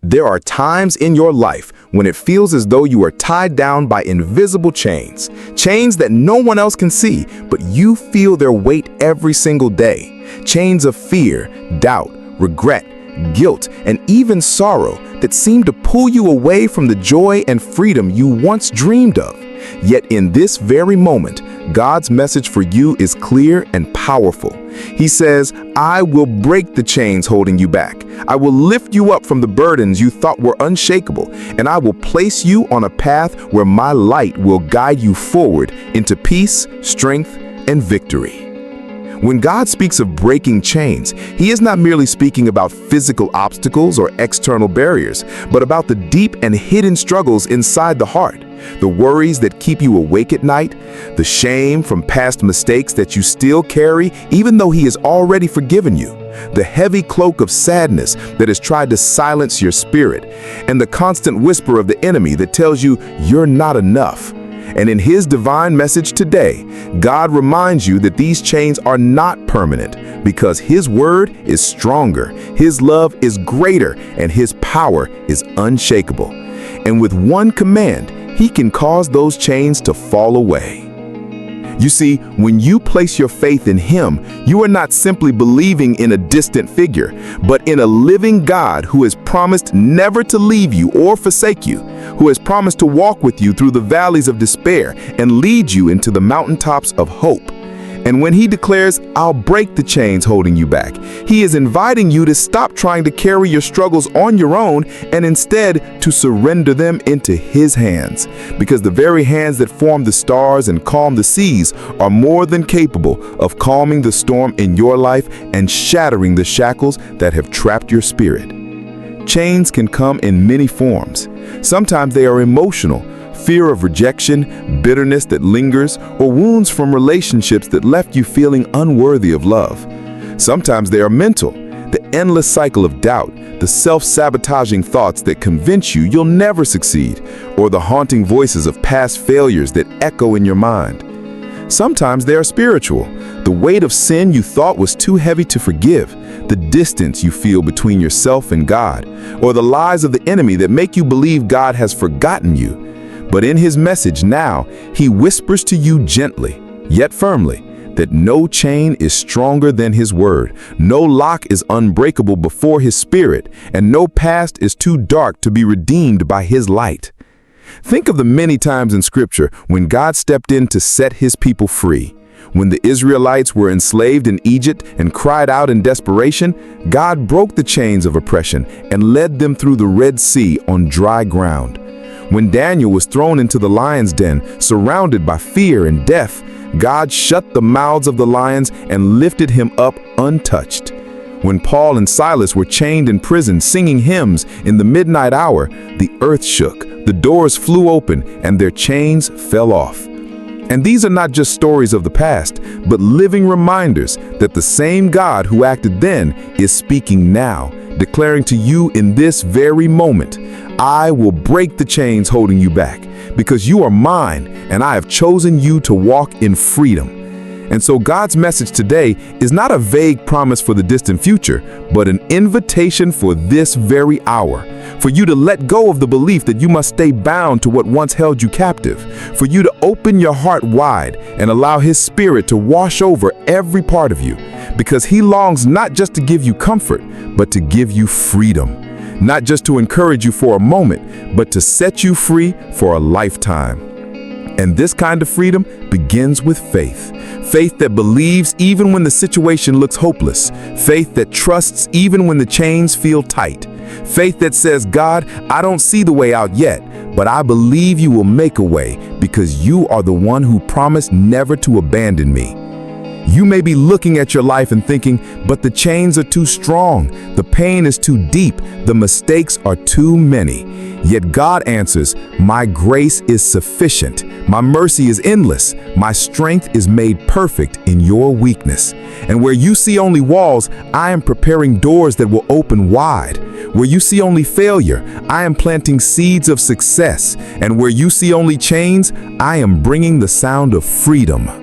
There are times in your life when it feels as though you are tied down by invisible chains, chains that no one else can see, but you feel their weight every single day. Chains of fear, doubt, regret, guilt, and even sorrow that seem to pull you away from the joy and freedom you once dreamed of. Yet in this very moment, God's message for you is clear and powerful. He says, I will break the chains holding you back. I will lift you up from the burdens you thought were unshakable, and I will place you on a path where my light will guide you forward into peace, strength, and victory. When God speaks of breaking chains, He is not merely speaking about physical obstacles or external barriers, but about the deep and hidden struggles inside the heart. The worries that keep you awake at night, the shame from past mistakes that you still carry even though He has already forgiven you, the heavy cloak of sadness that has tried to silence your spirit, and the constant whisper of the enemy that tells you you're not enough. And in His divine message today, God reminds you that these chains are not permanent because His word is stronger, His love is greater, and His power is unshakable. And with one command, He can cause those chains to fall away. You see, when you place your faith in Him, you are not simply believing in a distant figure, but in a living God who has promised never to leave you or forsake you, who has promised to walk with you through the valleys of despair and lead you into the mountaintops of hope. And when He declares, I'll break the chains holding you back, He is inviting you to stop trying to carry your struggles on your own and instead to surrender them into His hands. Because the very hands that form the stars and calm the seas are more than capable of calming the storm in your life and shattering the shackles that have trapped your spirit. Chains can come in many forms. Sometimes they are emotional, fear of rejection, bitterness that lingers, or wounds from relationships that left you feeling unworthy of love. Sometimes they are mental, the endless cycle of doubt, the self-sabotaging thoughts that convince you you'll never succeed, or the haunting voices of past failures that echo in your mind. Sometimes they are spiritual, the weight of sin you thought was too heavy to forgive, the distance you feel between yourself and God, or the lies of the enemy that make you believe God has forgotten you. But in His message now, He whispers to you gently, yet firmly, that no chain is stronger than His word, no lock is unbreakable before His Spirit, and no past is too dark to be redeemed by His light. Think of the many times in Scripture when God stepped in to set His people free. When the Israelites were enslaved in Egypt and cried out in desperation, God broke the chains of oppression and led them through the Red Sea on dry ground. When Daniel was thrown into the lion's den, surrounded by fear and death, God shut the mouths of the lions and lifted him up untouched. When Paul and Silas were chained in prison singing hymns in the midnight hour, the earth shook, the doors flew open, and their chains fell off. And these are not just stories of the past, but living reminders that the same God who acted then is speaking now, declaring to you in this very moment, I will break the chains holding you back, because you are mine, and I have chosen you to walk in freedom. And so God's message today is not a vague promise for the distant future, but an invitation for this very hour, for you to let go of the belief that you must stay bound to what once held you captive, for you to open your heart wide and allow His Spirit to wash over every part of you, because He longs not just to give you comfort, but to give you freedom. Not just to encourage you for a moment, but to set you free for a lifetime. And this kind of freedom begins with faith. Faith that believes even when the situation looks hopeless. Faith that trusts even when the chains feel tight. Faith that says, God, I don't see the way out yet, but I believe you will make a way because you are the one who promised never to abandon me. You may be looking at your life and thinking, but the chains are too strong, the pain is too deep, the mistakes are too many. Yet God answers, my grace is sufficient, my mercy is endless, my strength is made perfect in your weakness. And where you see only walls, I am preparing doors that will open wide. Where you see only failure, I am planting seeds of success. And where you see only chains, I am bringing the sound of freedom.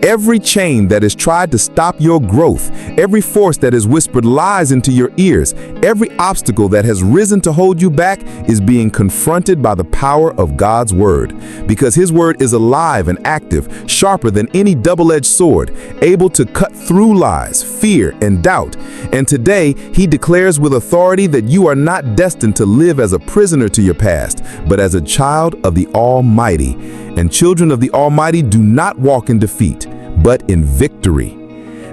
Every chain that has tried to stop your growth, every force that has whispered lies into your ears, every obstacle that has risen to hold you back is being confronted by the power of God's word. Because his word is alive and active, sharper than any double-edged sword, able to cut through lies, fear, and doubt. And today, he declares with authority that you are not destined to live as a prisoner to your past, but as a child of the Almighty. And children of the Almighty do not walk in defeat, but in victory.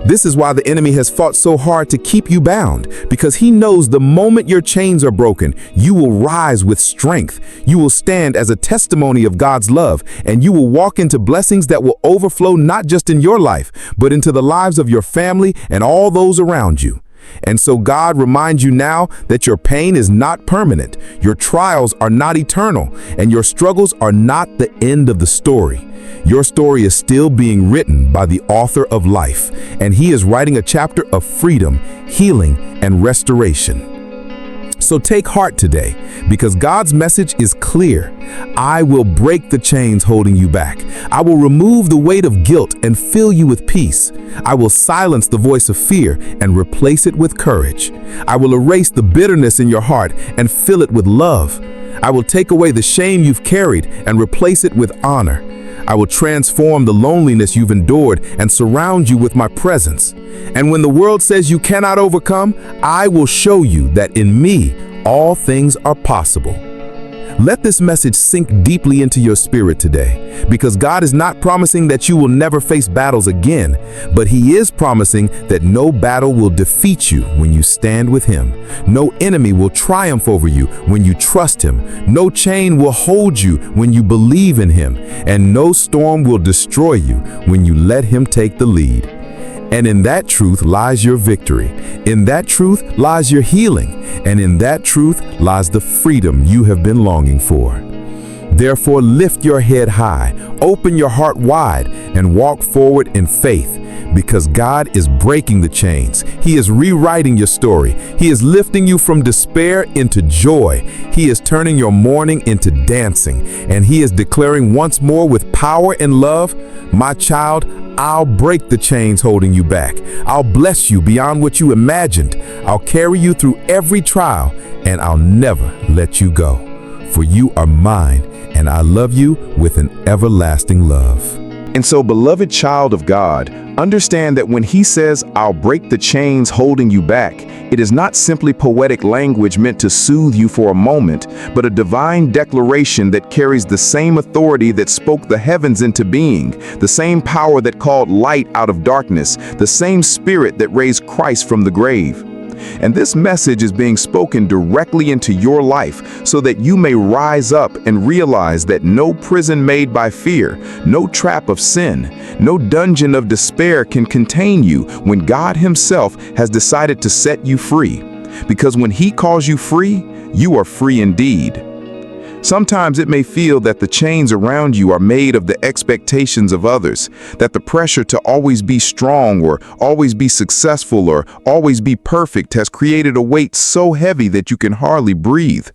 This is why the enemy has fought so hard to keep you bound, because he knows the moment your chains are broken, you will rise with strength. You will stand as a testimony of God's love, and you will walk into blessings that will overflow not just in your life, but into the lives of your family and all those around you. And so God reminds you now that your pain is not permanent, your trials are not eternal, and your struggles are not the end of the story. Your story is still being written by the author of life, and he is writing a chapter of freedom, healing, and restoration. So take heart today, because God's message is clear. I will break the chains holding you back. I will remove the weight of guilt and fill you with peace. I will silence the voice of fear and replace it with courage. I will erase the bitterness in your heart and fill it with love. I will take away the shame you've carried and replace it with honor. I will transform the loneliness you've endured and surround you with my presence. And when the world says you cannot overcome, I will show you that in me, all things are possible. Let this message sink deeply into your spirit today, because God is not promising that you will never face battles again, but he is promising that no battle will defeat you when you stand with him. No enemy will triumph over you when you trust him. No chain will hold you when you believe in him, and no storm will destroy you when you let him take the lead. And in that truth lies your victory. In that truth lies your healing. And in that truth lies the freedom you have been longing for. Therefore, lift your head high, open your heart wide, and walk forward in faith, because God is breaking the chains. He is rewriting your story. He is lifting you from despair into joy. He is turning your mourning into dancing. And he is declaring once more with power and love, my child, I'll break the chains holding you back. I'll bless you beyond what you imagined. I'll carry you through every trial, and I'll never let you go. For you are mine, and I love you with an everlasting love. And so, beloved child of God, understand that when he says, I'll break the chains holding you back, it is not simply poetic language meant to soothe you for a moment, but a divine declaration that carries the same authority that spoke the heavens into being, the same power that called light out of darkness, the same spirit that raised Christ from the grave. And this message is being spoken directly into your life so that you may rise up and realize that no prison made by fear, no trap of sin, no dungeon of despair can contain you when God himself has decided to set you free. Because when he calls you free, you are free indeed. Sometimes it may feel that the chains around you are made of the expectations of others, that the pressure to always be strong or always be successful or always be perfect has created a weight so heavy that you can hardly breathe.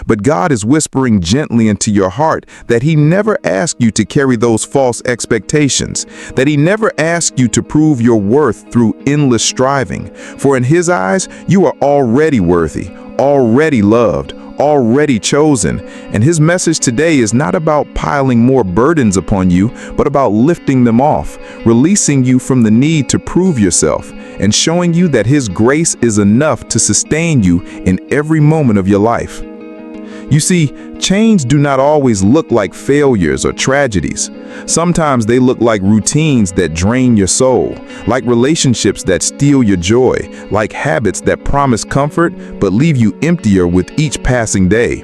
But God is whispering gently into your heart that he never asked you to carry those false expectations, that he never asked you to prove your worth through endless striving. For in his eyes, you are already worthy, already loved, already chosen. And his message today is not about piling more burdens upon you, but about lifting them off, releasing you from the need to prove yourself, and showing you that his grace is enough to sustain you in every moment of your life. You see, chains do not always look like failures or tragedies. Sometimes they look like routines that drain your soul, like relationships that steal your joy, like habits that promise comfort but leave you emptier with each passing day.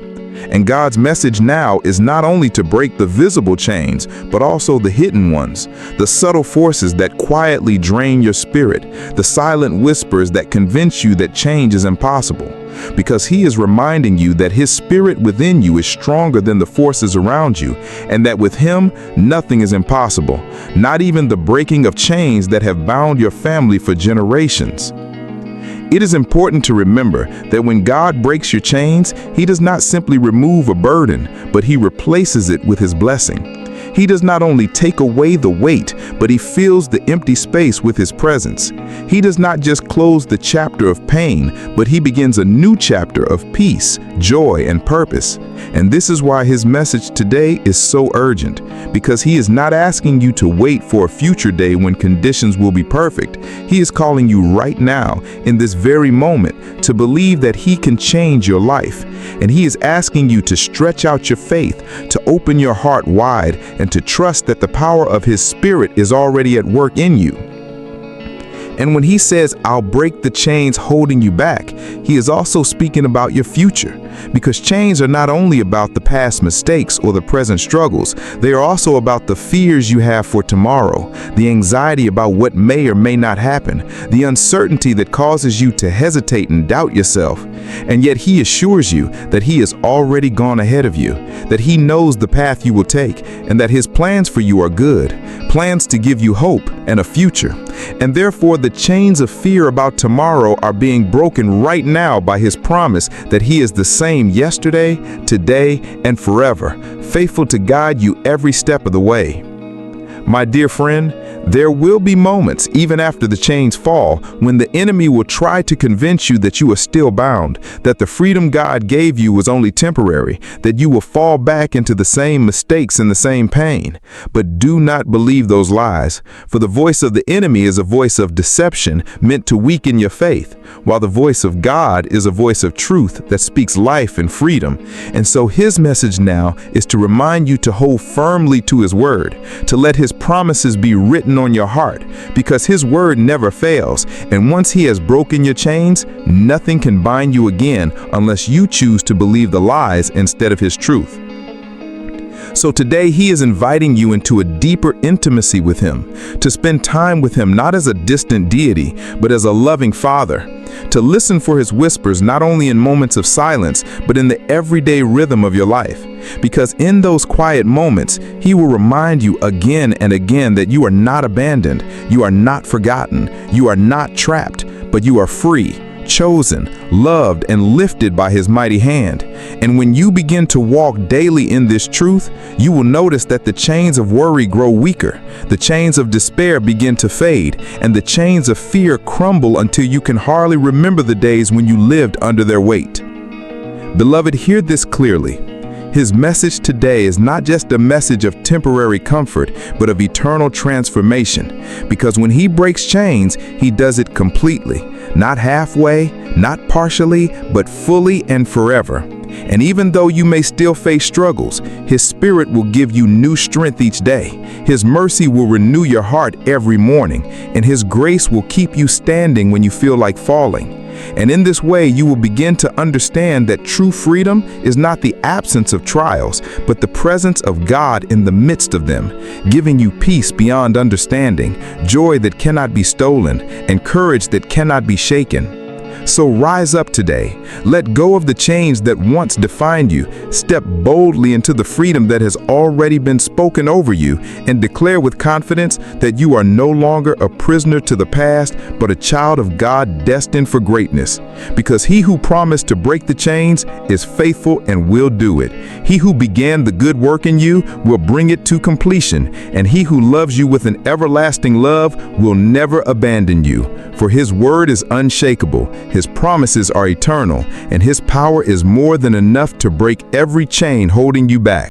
And God's message now is not only to break the visible chains, but also the hidden ones, the subtle forces that quietly drain your spirit, the silent whispers that convince you that change is impossible. Because he is reminding you that his spirit within you is stronger than the forces around you, and that with him, nothing is impossible, not even the breaking of chains that have bound your family for generations. It is important to remember that when God breaks your chains, he does not simply remove a burden, but he replaces it with his blessing. He does not only take away the weight, but he fills the empty space with his presence. He does not just close the chapter of pain, but he begins a new chapter of peace, joy, and purpose. And this is why his message today is so urgent, because he is not asking you to wait for a future day when conditions will be perfect. He is calling you right now, in this very moment, to believe that he can change your life. And he is asking you to stretch out your faith, to open your heart wide, and to trust that the power of his Spirit is already at work in you. And when he says, "I'll break the chains holding you back," he is also speaking about your future. Because chains are not only about the past mistakes or the present struggles, they are also about the fears you have for tomorrow, the anxiety about what may or may not happen, the uncertainty that causes you to hesitate and doubt yourself. And yet he assures you that he has already gone ahead of you, that he knows the path you will take, and that his plans for you are good, plans to give you hope and a future. And therefore the chains of fear about tomorrow are being broken right now by his promise that he is the same yesterday, today, and forever, faithful to guide you every step of the way. My dear friend, there will be moments, even after the chains fall, when the enemy will try to convince you that you are still bound, that the freedom God gave you was only temporary, that you will fall back into the same mistakes and the same pain. But do not believe those lies, for the voice of the enemy is a voice of deception meant to weaken your faith, while the voice of God is a voice of truth that speaks life and freedom. And so his message now is to remind you to hold firmly to his word, to let his promises be written on your heart, because his word never fails. And once he has broken your chains, nothing can bind you again unless you choose to believe the lies instead of his truth. So today he is inviting you into a deeper intimacy with him, to spend time with him not as a distant deity, but as a loving father, to listen for his whispers not only in moments of silence, but in the everyday rhythm of your life. Because in those quiet moments, he will remind you again and again that you are not abandoned, you are not forgotten, you are not trapped, but you are free, chosen, loved, and lifted by his mighty hand. And when you begin to walk daily in this truth, you will notice that the chains of worry grow weaker, the chains of despair begin to fade, and the chains of fear crumble until you can hardly remember the days when you lived under their weight. Beloved, hear this clearly. His message today is not just a message of temporary comfort, but of eternal transformation. Because when he breaks chains, he does it completely, not halfway, not partially, but fully and forever. And even though you may still face struggles, his Spirit will give you new strength each day. His mercy will renew your heart every morning, and his grace will keep you standing when you feel like falling. And in this way, you will begin to understand that true freedom is not the absence of trials, but the presence of God in the midst of them, giving you peace beyond understanding, joy that cannot be stolen, and courage that cannot be shaken. So rise up today. Let go of the chains that once defined you. Step boldly into the freedom that has already been spoken over you, and declare with confidence that you are no longer a prisoner to the past, but a child of God destined for greatness. Because he who promised to break the chains is faithful and will do it. He who began the good work in you will bring it to completion, and he who loves you with an everlasting love will never abandon you. For his word is unshakable. His promises are eternal, and his power is more than enough to break every chain holding you back.